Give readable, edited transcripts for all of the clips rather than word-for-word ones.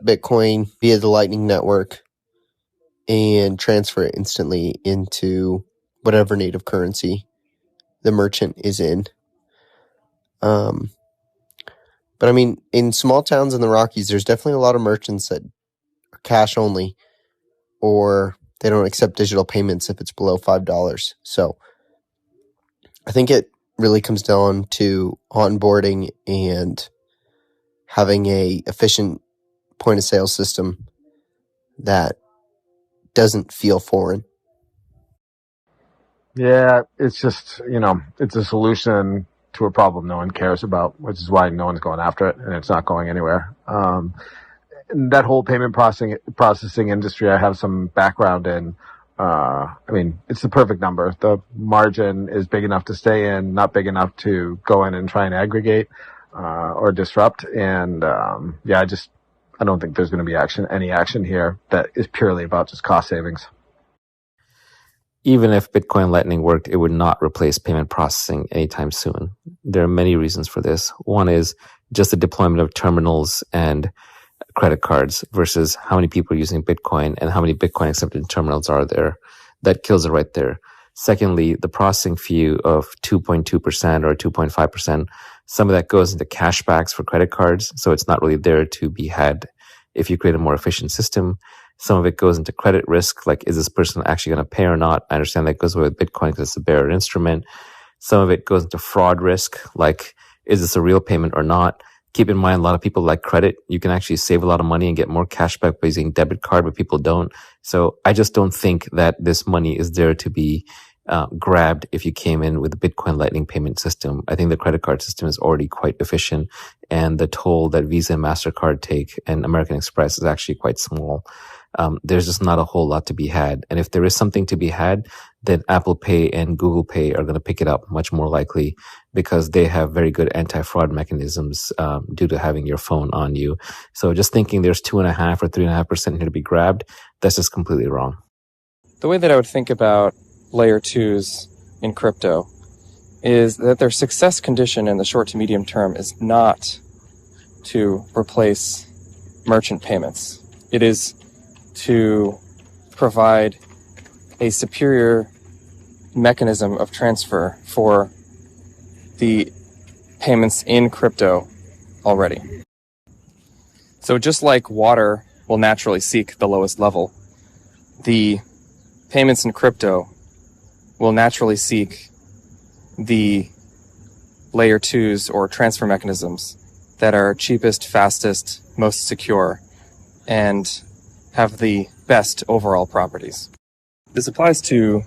Bitcoin via the Lightning Network and transfer it instantly into whatever native currency the merchant is in. But I mean, in small towns in the Rockies, there's definitely a lot of merchants that are cash only, or they don't accept digital payments if it's below $5. So I think it really comes down to onboarding and having a efficient point of sale system that doesn't feel foreign. Yeah, it's just, it's a solution to a problem no one cares about, which is why no one's going after it, and it's not going anywhere. And that whole payment processing industry, I have some background in. It's the perfect number. The margin is big enough to stay in, not big enough to go in and try and aggregate or disrupt. And I don't think there's going to be any action here that is purely about just cost savings. Even if Bitcoin Lightning worked, it would not replace payment processing anytime soon. There are many reasons for this. One is just the deployment of terminals and credit cards versus how many people are using Bitcoin and how many Bitcoin accepted terminals are there. That kills it right there. Secondly, the processing fee of 2.2% or 2.5%, some of that goes into cashbacks for credit cards, so it's not really there to be had if you create a more efficient system. Some of it goes into credit risk, like is this person actually going to pay or not? I understand that goes away with Bitcoin because it's a bearer instrument. Some of it goes into fraud risk, like is this a real payment or not? Keep in mind, a lot of people like credit. You can actually save a lot of money and get more cash back by using debit card, but people don't. So I just don't think that this money is there to be grabbed if you came in with the Bitcoin Lightning payment system. I think the credit card system is already quite efficient, and the toll that Visa and MasterCard take and American Express is actually quite small. There's just not a whole lot to be had. And if there is something to be had, then Apple Pay and Google Pay are going to pick it up much more likely because they have very good anti-fraud mechanisms due to having your phone on you. So just thinking there's 2.5 or 3.5% here to be grabbed, that's just completely wrong. The way that I would think about layer 2s in crypto is that their success condition in the short to medium term is not to replace merchant payments. It is to provide a superior mechanism of transfer for the payments in crypto already. So just like water will naturally seek the lowest level, the payments in crypto will naturally seek the layer 2s or transfer mechanisms that are cheapest, fastest, most secure, and have the best overall properties. This applies to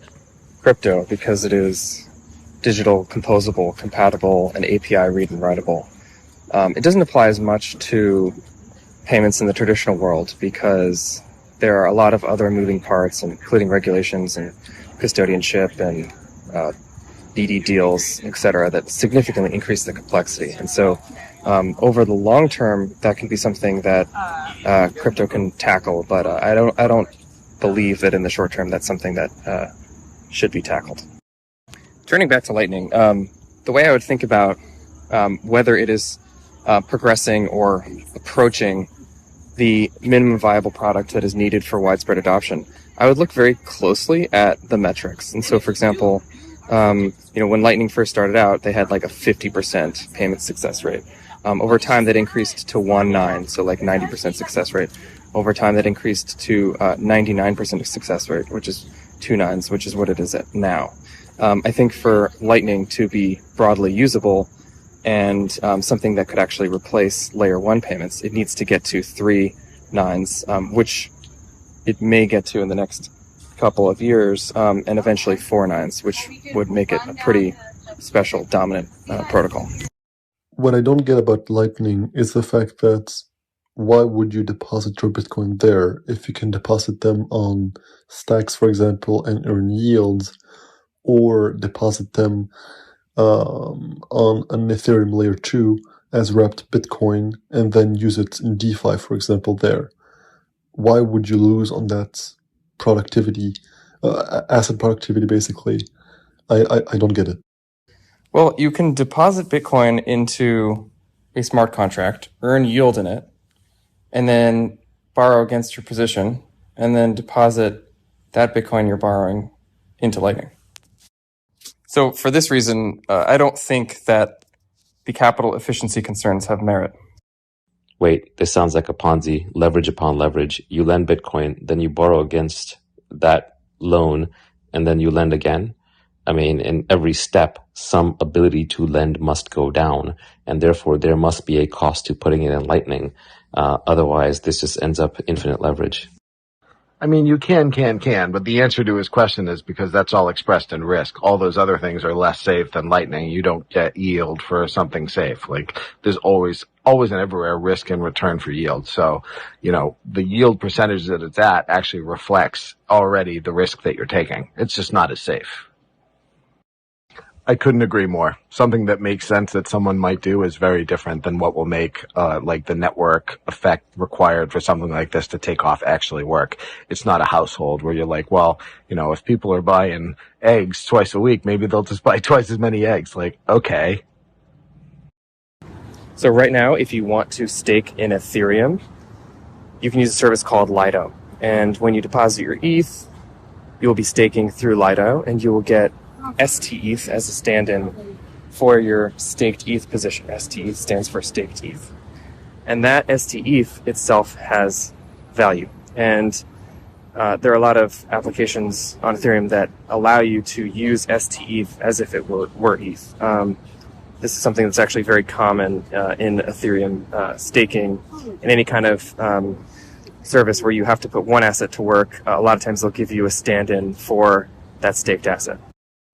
crypto because it is digital, composable, compatible, and API read and writable. It doesn't apply as much to payments in the traditional world because there are a lot of other moving parts, including regulations and custodianship and DD deals, etc., that significantly increase the complexity. And so over the long term, that can be something that crypto can tackle, but I don't believe that in the short term that's something that should be tackled. Turning back to Lightning, the way I would think about whether it is progressing or approaching the minimum viable product that is needed for widespread adoption, I would look very closely at the metrics. And so, for example, when Lightning first started out, they had like a 50% payment success rate. Over time, that increased to 1.9, so like 90% success rate. Over time, that increased to 99% success rate, which is 2 nines, which is what it is at now. I think for Lightning to be broadly usable and something that could actually replace layer 1 payments, it needs to get to 3 nines, which it may get to in the next couple of years, and eventually 4 nines, which would make it a pretty special dominant protocol. What I don't get about Lightning is the fact that why would you deposit your Bitcoin there if you can deposit them on stacks, for example, and earn yields, or deposit them on an Ethereum layer 2 as wrapped Bitcoin and then use it in DeFi, for example, there? Why would you lose on that productivity, asset productivity, basically? I don't get it. Well, you can deposit Bitcoin into a smart contract, earn yield in it, and then borrow against your position, and then deposit that Bitcoin you're borrowing into Lightning. So for this reason, I don't think that the capital efficiency concerns have merit. Wait, this sounds like a Ponzi, leverage upon leverage. You lend Bitcoin, then you borrow against that loan, and then you lend again. I mean, in every step, some ability to lend must go down, and therefore there must be a cost to putting it in Lightning. Otherwise, this just ends up infinite leverage. I mean, you can, but the answer to his question is because that's all expressed in risk. All those other things are less safe than Lightning. You don't get yield for something safe. Like, there's always and everywhere risk in return for yield. So, the yield percentage that it's at actually reflects already the risk that you're taking. It's just not as safe. I couldn't agree more. Something that makes sense that someone might do is very different than what will make like the network effect required for something like this to take off actually work. It's not a household where you're like, well, if people are buying eggs twice a week, maybe they'll just buy twice as many eggs. Like, okay. So right now, if you want to stake in Ethereum, you can use a service called Lido. And when you deposit your ETH, you will be staking through Lido, and you will get STETH as a stand-in for your staked ETH position. STETH stands for staked ETH. And that STETH itself has value. And there are a lot of applications on Ethereum that allow you to use STETH as if it were ETH. This is something that's actually very common in Ethereum staking, in any kind of service where you have to put one asset to work. A lot of times they'll give you a stand-in for that staked asset.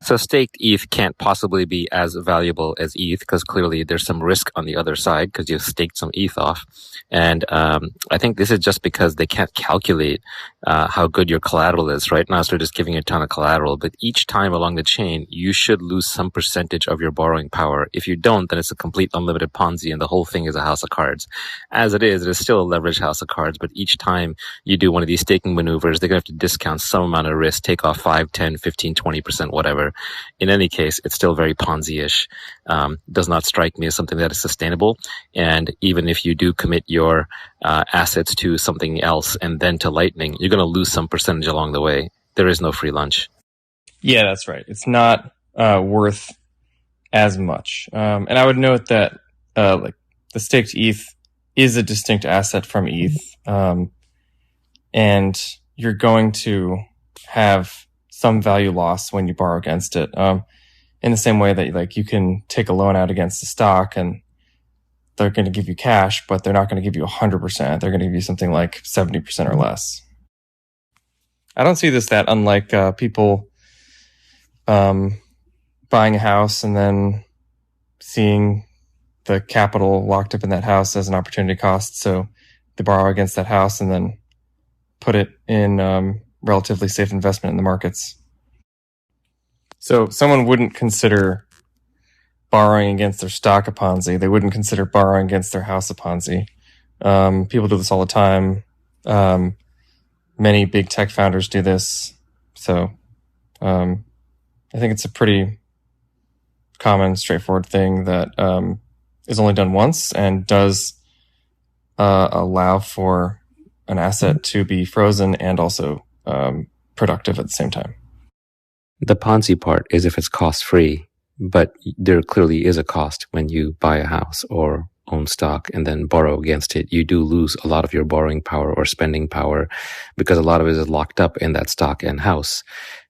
So staked ETH can't possibly be as valuable as ETH because clearly there's some risk on the other side because you've staked some ETH off. And I think this is just because they can't calculate how good your collateral is. Right now, so they're just giving you a ton of collateral. But each time along the chain, you should lose some percentage of your borrowing power. If you don't, then it's a complete unlimited Ponzi and the whole thing is a house of cards. As it is still a leveraged house of cards. But each time you do one of these staking maneuvers, they're going to have to discount some amount of risk, take off 5, 10, 15, 20%, whatever. In any case, it's still very Ponzi-ish. Does not strike me as something that is sustainable. And even if you do commit your assets to something else and then to Lightning, you're going to lose some percentage along the way. There is no free lunch. Yeah, that's right. It's not worth as much. And I would note that like the staked ETH is a distinct asset from ETH, and you're going to have some value loss when you borrow against it. In the same way that like you can take a loan out against a stock and they're going to give you cash, but they're not going to give you 100%. They're going to give you something like 70% or less. I don't see this that unlike people buying a house and then seeing the capital locked up in that house as an opportunity cost. So they borrow against that house and then put it in relatively safe investment in the markets. So someone wouldn't consider borrowing against their stock a Ponzi. They wouldn't consider borrowing against their house a Ponzi. People do this all the time. Many big tech founders do this. So I think it's a pretty common, straightforward thing that is only done once and does allow for an asset to be frozen and also productive at the same time. The Ponzi part is if it's cost-free, but there clearly is a cost when you buy a house or own stock and then borrow against it. You do lose a lot of your borrowing power or spending power because a lot of it is locked up in that stock and house.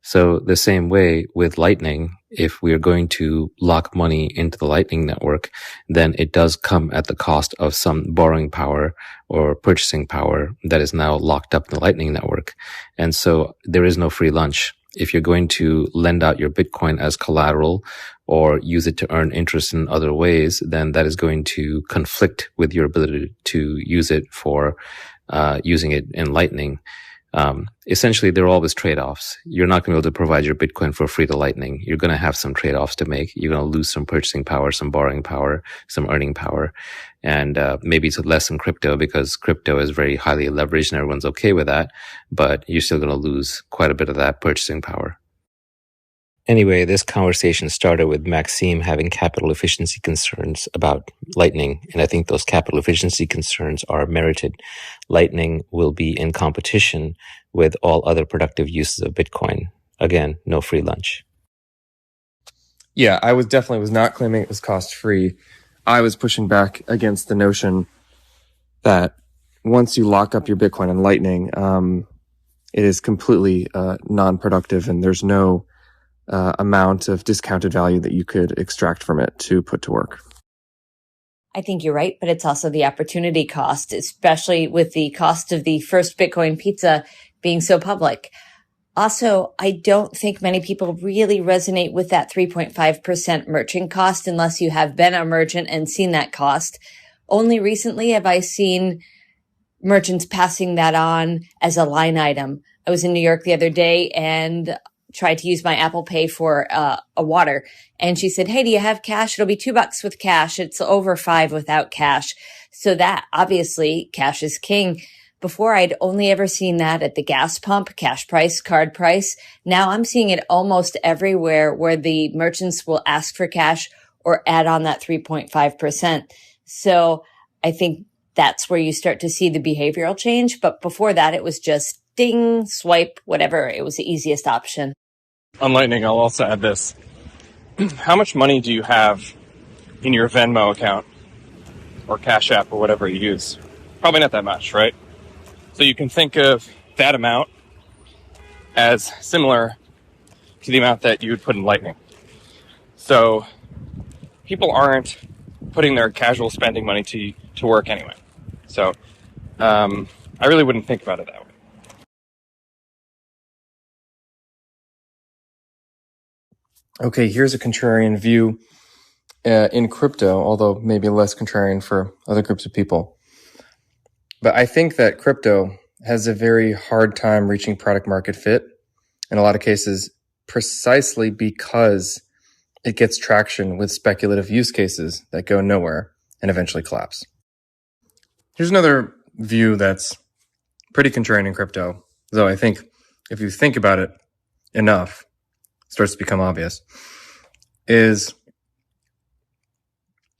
So the same way with Lightning, if we are going to lock money into the Lightning network, then it does come at the cost of some borrowing power or purchasing power that is now locked up in the Lightning network. And so there is no free lunch. If you're going to lend out your Bitcoin as collateral or use it to earn interest in other ways, then that is going to conflict with your ability to use it for using it in Lightning. Essentially, there are always trade-offs. You're not going to be able to provide your Bitcoin for free to Lightning. You're going to have some trade-offs to make. You're going to lose some purchasing power, some borrowing power, some earning power. And maybe it's less in crypto because crypto is very highly leveraged and everyone's okay with that. But you're still going to lose quite a bit of that purchasing power. Anyway, this conversation started with Maxime having capital efficiency concerns about Lightning, and I think those capital efficiency concerns are merited. Lightning will be in competition with all other productive uses of Bitcoin. Again, no free lunch. Yeah, I was not claiming it was cost free. I was pushing back against the notion that once you lock up your Bitcoin in Lightning, it is completely non-productive, and there's no amount of discounted value that you could extract from it to put to work. I think you're right, but it's also the opportunity cost, especially with the cost of the first Bitcoin pizza being so public. Also, I don't think many people really resonate with that 3.5% merchant cost unless you have been a merchant and seen that cost. Only recently have I seen merchants passing that on as a line item. I was in New York the other day and tried to use my Apple Pay for a water. And she said, "Hey, do you have cash? It'll be $2 with cash. It's over $5 without cash." So that obviously cash is king. Before I'd only ever seen that at the gas pump, cash price, card price. Now I'm seeing it almost everywhere where the merchants will ask for cash or add on that 3.5%. So I think that's where you start to see the behavioral change. But before that, it was just ding, swipe, whatever. It was the easiest option. On Lightning, I'll also add this. How much money do you have in your Venmo account or Cash App or whatever you use? Probably not that much, right? So you can think of that amount as similar to the amount that you would put in Lightning. So people aren't putting their casual spending money to work anyway. So I really wouldn't think about it that way. Okay, here's a contrarian view in crypto, although maybe less contrarian for other groups of people. But I think that crypto has a very hard time reaching product market fit in a lot of cases, precisely because it gets traction with speculative use cases that go nowhere and eventually collapse. Here's another view that's pretty contrarian in crypto, though I think if you think about it enough, it starts to become obvious, is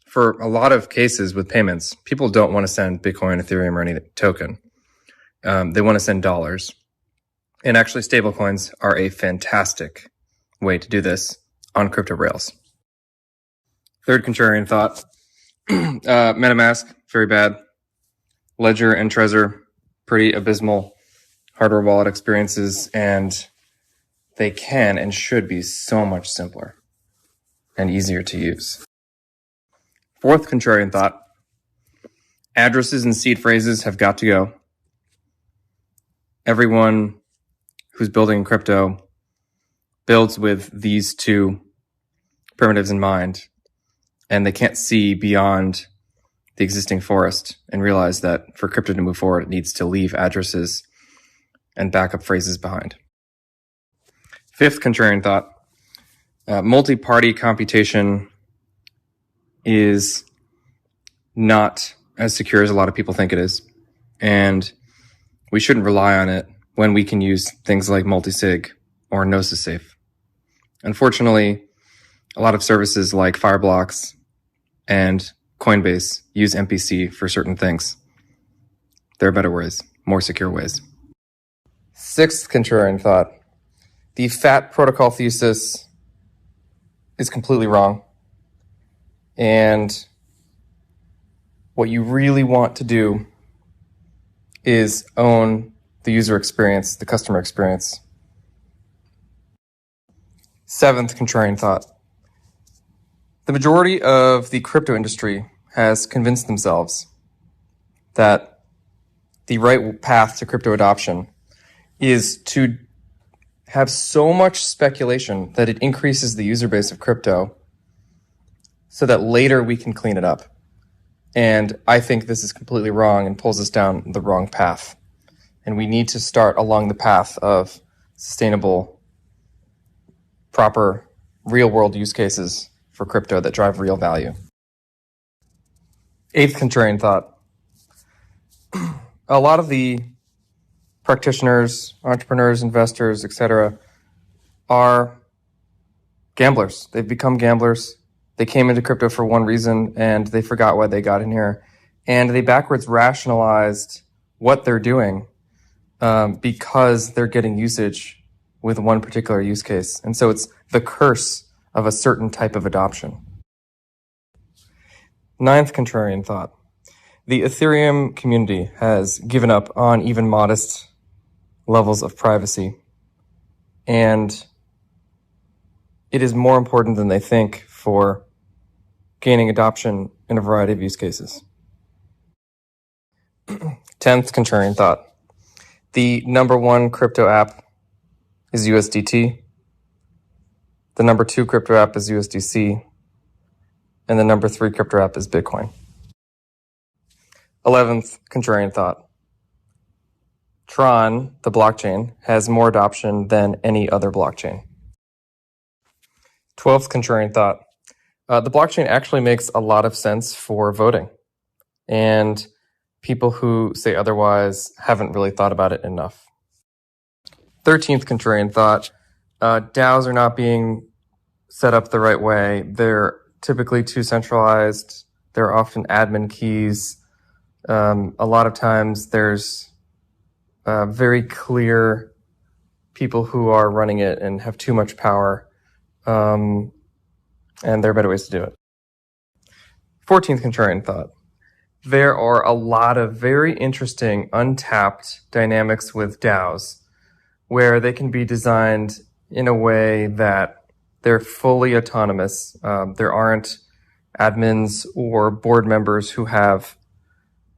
for a lot of cases with payments, people don't want to send Bitcoin, Ethereum, or any token. They want to send dollars. And actually, stablecoins are a fantastic way to do this on crypto rails. Third contrarian thought, MetaMask, very bad. Ledger and Trezor, pretty abysmal hardware wallet experiences, and they can and should be so much simpler and easier to use. Fourth contrarian thought, addresses and seed phrases have got to go. Everyone who's building crypto builds with these two primitives in mind, and they can't see beyond the existing forest and realize that for crypto to move forward, it needs to leave addresses and backup phrases behind. Fifth contrarian thought, multi-party computation is not as secure as a lot of people think it is, and we shouldn't rely on it when we can use things like multisig or Gnosis Safe. Unfortunately, a lot of services like Fireblocks and Coinbase use MPC for certain things. There are better ways, more secure ways. Sixth contrarian thought, the FAT protocol thesis is completely wrong. And what you really want to do is own the user experience, the customer experience. Seventh contrarian thought, the majority of the crypto industry has convinced themselves that the right path to crypto adoption is to have so much speculation that it increases the user base of crypto so that later we can clean it up. And I think this is completely wrong and pulls us down the wrong path. And we need to start along the path of sustainable, proper, real-world use cases for crypto that drive real value. Eighth contrarian thought. A lot of the practitioners, entrepreneurs, investors, etc., are gamblers. They've become gamblers. They came into crypto for one reason and they forgot why they got in here. And they backwards rationalized what they're doing because they're getting usage with one particular use case. And so it's the curse of a certain type of adoption. Ninth contrarian thought. The Ethereum community has given up on even modest levels of privacy, and it is more important than they think for gaining adoption in a variety of use cases. 10th contrarian thought. The number one crypto app is USDT. The number two crypto app is USDC. And the number three crypto app is Bitcoin. 11th contrarian thought. Tron, the blockchain, has more adoption than any other blockchain. 12th contrarian thought. The blockchain actually makes a lot of sense for voting. And people who say otherwise haven't really thought about it enough. 13th contrarian thought. DAOs are not being set up the right way. They're typically too centralized. There are often admin keys. A lot of times there's very clear people who are running it and have too much power. And there are better ways to do it. 14th contrarian thought. There are a lot of very interesting untapped dynamics with DAOs where they can be designed in a way that they're fully autonomous. There aren't admins or board members who have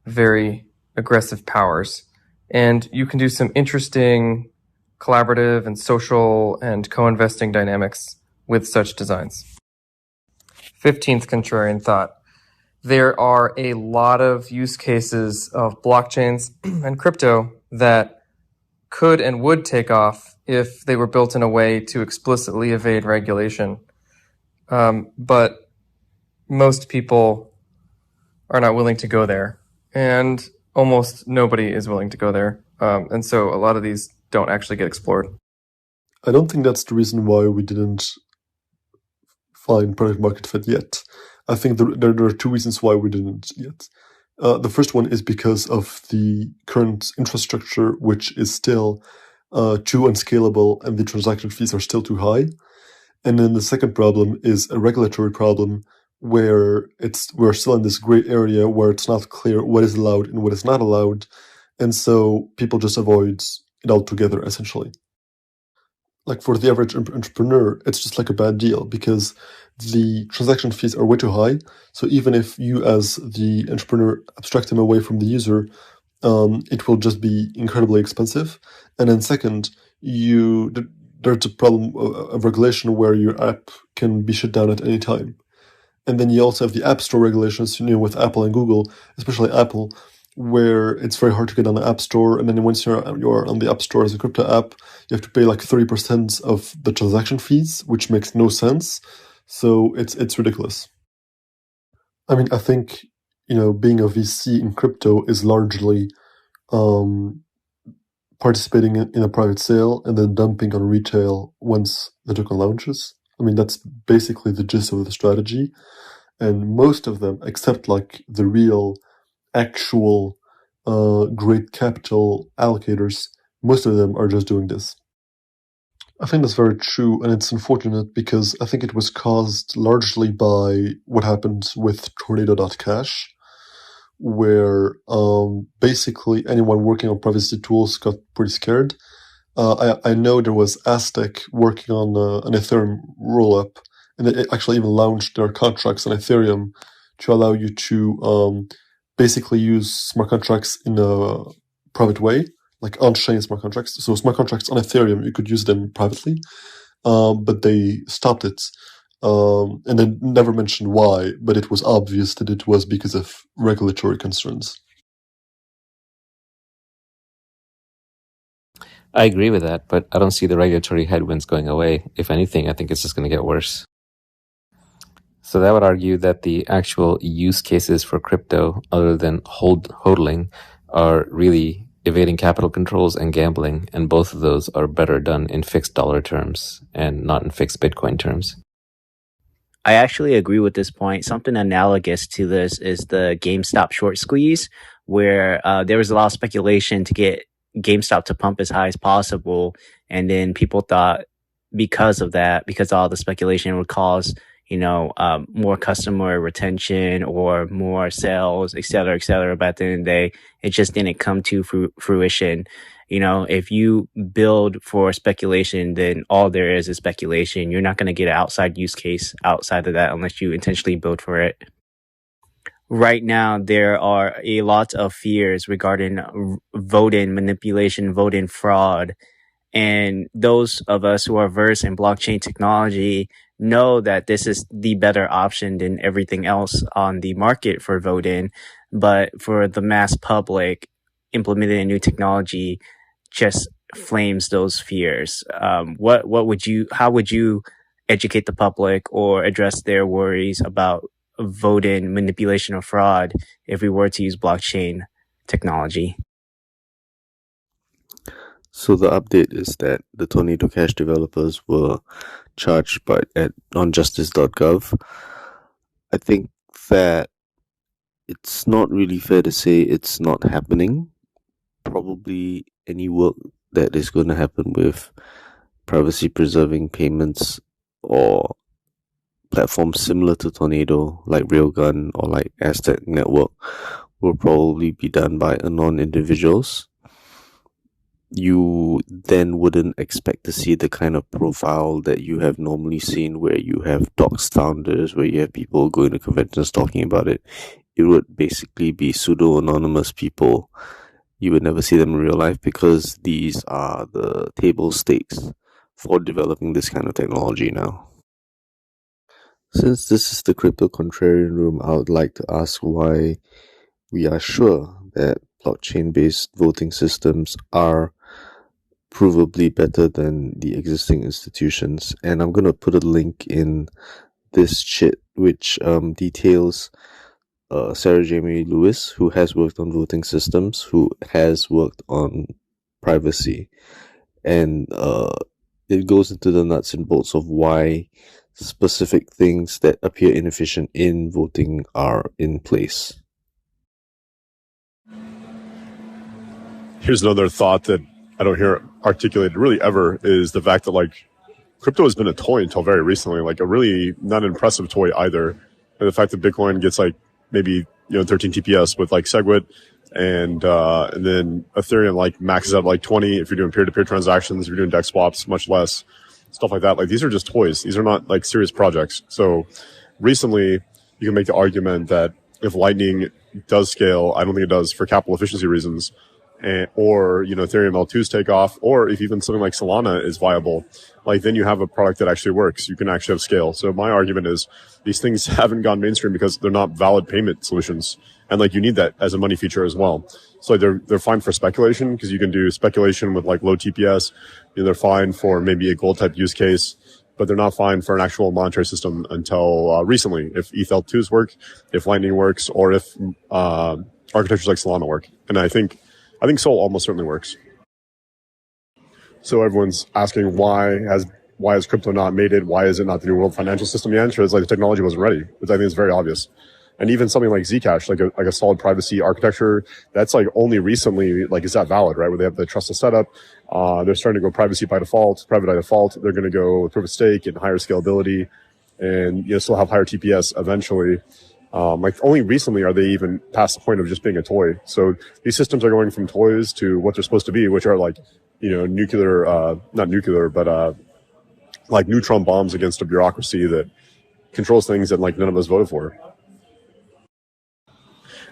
very aggressive powers. And you can do some interesting collaborative and social and co-investing dynamics with such designs. 15th contrarian thought. There are a lot of use cases of blockchains and crypto that could and would take off if they were built in a way to explicitly evade regulation. But most people are not willing to go there, and almost nobody is willing to go there. And so a lot of these don't actually get explored. I don't think that's the reason why we didn't find product market fit yet. I think there are two reasons why we didn't yet. The first one is because of the current infrastructure, which is still too unscalable and the transaction fees are still too high. And then the second problem is a regulatory problem where we're still in this gray area where it's not clear what is allowed and what is not allowed. And so people just avoid it altogether, essentially. Like for the average entrepreneur, it's just like a bad deal because the transaction fees are way too high. So even if you as the entrepreneur abstract them away from the user, it will just be incredibly expensive. And then second, there's a problem of regulation where your app can be shut down at any time. And then you also have the App Store regulations, with Apple and Google, especially Apple, where it's very hard to get on the App Store. And then once you're on the App Store as a crypto app, you have to pay like 30% of the transaction fees, which makes no sense. So it's ridiculous. I mean, I think, being a VC in crypto is largely participating in a private sale and then dumping on retail once the token launches. I mean, that's basically the gist of the strategy. And most of them, except like the real, actual, great capital allocators, most of them are just doing this. I think that's very true, and it's unfortunate because I think it was caused largely by what happened with Tornado.cash, where basically anyone working on privacy tools got pretty scared. I know there was Aztec working on an Ethereum rollup, and they actually even launched their contracts on Ethereum to allow you to basically use smart contracts in a private way, like on-chain smart contracts. So smart contracts on Ethereum, you could use them privately, but they stopped it. And they never mentioned why, but it was obvious that it was because of regulatory concerns. I agree with that, but I don't see the regulatory headwinds going away. If anything, I think it's just going to get worse. So that would argue that the actual use cases for crypto, other than hodling, are really evading capital controls and gambling, and both of those are better done in fixed dollar terms and not in fixed Bitcoin terms. I actually agree with this point. Something analogous to this is the GameStop short squeeze, where there was a lot of speculation to get GameStop to pump as high as possible. And then people thought because of that, because all the speculation would cause, more customer retention or more sales, et cetera, et cetera. But at the end of the day, it just didn't come to fruition. If you build for speculation, then all there is speculation. You're not going to get an outside use case outside of that unless you intentionally build for it. Right now, there are a lot of fears regarding voting manipulation, voting fraud. And those of us who are versed in blockchain technology know that this is the better option than everything else on the market for voting. But for the mass public, implementing a new technology just flames those fears. How would you educate the public or address their worries about voting manipulation or fraud if we were to use blockchain technology? So the update is that the Tornado Cash developers were charged on justice.gov. I think that it's not really fair to say it's not happening. Probably any work that is going to happen with privacy preserving payments or platforms similar to Tornado, like Railgun or like Aztec Network, will probably be done by anon individuals. You then wouldn't expect to see the kind of profile that you have normally seen, where you have doxed founders, where you have people going to conventions talking about it. It would basically be pseudo-anonymous people. You would never see them in real life, because these are the table stakes for developing this kind of technology now. Since this is the Crypto Contrarian Room, I would like to ask why we are sure that blockchain-based voting systems are provably better than the existing institutions. And I'm going to put a link in this chit which details Sarah Jamie Lewis, who has worked on voting systems, who has worked on privacy, and it goes into the nuts and bolts of why specific things that appear inefficient in voting are in place. Here's another thought that I don't hear articulated really ever, is the fact that crypto has been a toy until very recently, a really not impressive toy either. And the fact that Bitcoin gets maybe 13 TPS with SegWit, and then Ethereum maxes out 20 if you're doing peer-to-peer transactions, if you're doing DEX swaps, much less, stuff like that. These are just toys. These are not serious projects. So recently you can make the argument that if Lightning does scale, I don't think it does for capital efficiency reasons, or Ethereum L2s take off, or if even something like Solana is viable, then you have a product that actually works. You can actually have scale. So my argument is these things haven't gone mainstream because they're not valid payment solutions, and you need that as a money feature as well. So they're fine for speculation, because you can do speculation with low TPS. They're fine for maybe a gold type use case, but they're not fine for an actual monetary system until recently. If ETH L2s work, if Lightning works, or if architectures like Solana work, and I think Sol almost certainly works. So everyone's asking why has crypto not made it? Why is it not the new world financial system? The answer is the technology wasn't ready, which I think is very obvious. And even something like Zcash, like a solid privacy architecture, that's only recently is that valid, right? Where they have the trustless setup. They're starting to go privacy by default, private by default. They're going to go with proof of stake and higher scalability, and still have higher TPS eventually. Only recently are they even past the point of just being a toy. So these systems are going from toys to what they're supposed to be, which are nuclear, not nuclear, but neutron bombs against a bureaucracy that controls things that none of us voted for.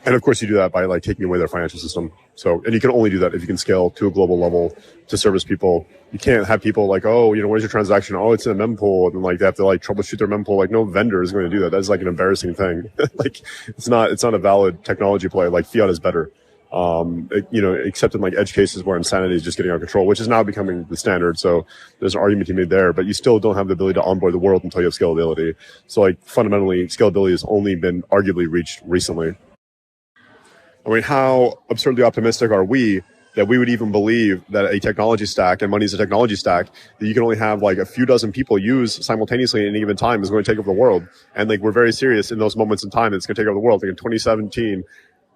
And of course you do that by taking away their financial system. So, and you can only do that if you can scale to a global level to service people. You can't have people where's your transaction? Oh, it's in a mempool. And they have to troubleshoot their mempool. No vendor is going to do that. That's an embarrassing thing. It's not a valid technology play. Fiat is better. Except in edge cases where insanity is just getting out of control, which is now becoming the standard. So there's an argument to be made there, but you still don't have the ability to onboard the world until you have scalability. So fundamentally, scalability has only been arguably reached recently. How absurdly optimistic are we that we would even believe that a technology stack, and money is a technology stack, that you can only have like a few dozen people use simultaneously at any given time is going to take over the world. And like, we're very serious in those moments in time. It's going to take over the world. Like in 2017,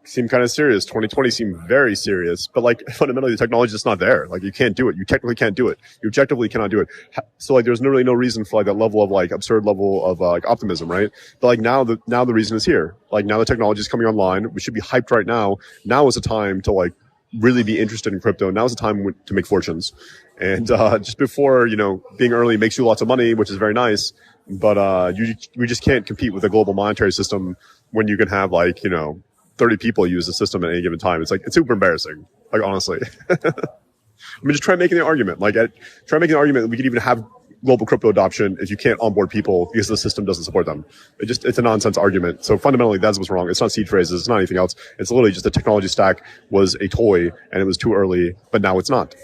seemed kind of serious. 2020 seemed very serious, but like fundamentally the technology is just not there. Like you can't do it. You technically can't do it. You objectively cannot do it. So like there's really no reason for like that level of like absurd level of like optimism, right? But like now the reason is here. Like now the technology is coming online. We should be hyped right now. Now is the time to like really be interested in crypto. Now is the time to make fortunes. And just before, being early makes you lots of money, which is very nice. But we just can't compete with a global monetary system when you can have like 30 people use the system at any given time. It's like, it's super embarrassing. Like, honestly. I mean, just try making the argument. Try making the argument that we could even have global crypto adoption if you can't onboard people because the system doesn't support them. It's a nonsense argument. So fundamentally, that's what's wrong. It's not seed phrases. It's not anything else. It's literally just the technology stack was a toy and it was too early, but now it's not.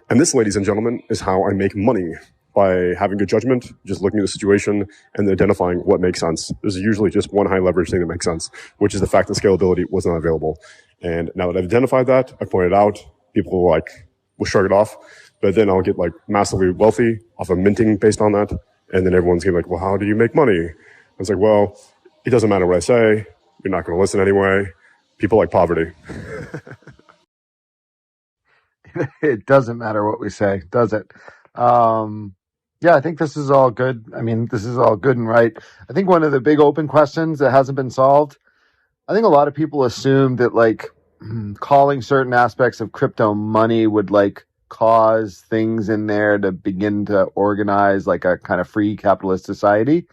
And this, ladies and gentlemen, is how I make money. By having good judgment, just looking at the situation and identifying what makes sense. There's usually just one high leverage thing that makes sense, which is the fact that scalability was not available. And now that I've identified that, I pointed out, people will shrug it off, but then I'll get like massively wealthy off of minting based on that. And then everyone's gonna be like, well, how do you make money? I was like, well, it doesn't matter what I say. You're not going to listen anyway. People like poverty. It doesn't matter what we say, does it? Yeah, I think this is all good. I mean, this is all good and right. I think one of the big open questions that hasn't been solved, I think a lot of people assume that like calling certain aspects of crypto money would like cause things in there to begin to organize like a kind of free capitalist society.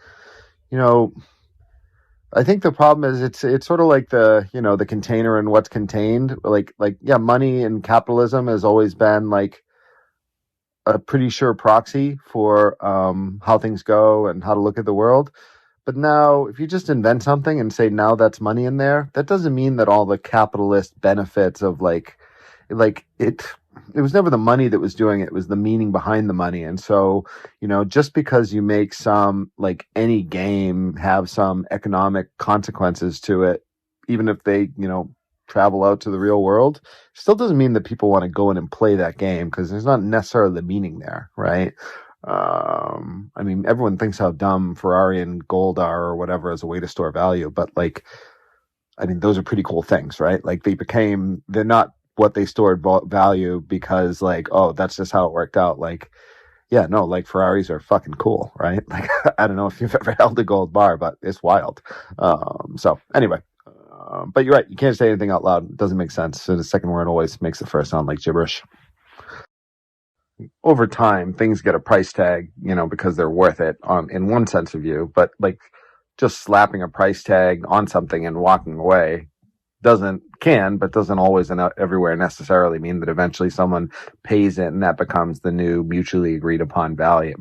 I think the problem is it's sort of like the container and what's contained. Yeah, money and capitalism has always been like a pretty sure proxy for how things go and how to look at the world. But now, if you just invent something and say now that's money in there, that doesn't mean that all the capitalist benefits of it was never the money that was doing it. It was the meaning behind the money. And so, just because you make some, like any game, have some economic consequences to it, even if they, travel out to the real world, still doesn't mean that people want to go in and play that game because there's not necessarily the meaning there, right? I mean, everyone thinks how dumb Ferrari and gold are or whatever as a way to store value, but those are pretty cool things, right? Like they're not what they stored value because that's just how it worked out. Ferraris are fucking cool, right? Like, I don't know if you've ever held a gold bar, but it's wild. So anyway, but you're right. You can't say anything out loud. It doesn't make sense. So the second word always makes the first sound like gibberish. Over time, things get a price tag, because they're worth it in one sense of view. But just slapping a price tag on something and walking away doesn't always and everywhere necessarily mean that eventually someone pays it and that becomes the new mutually agreed upon value.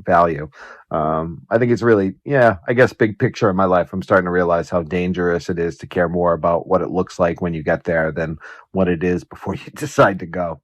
I think it's really, I guess big picture in my life, I'm starting to realize how dangerous it is to care more about what it looks like when you get there than what it is before you decide to go.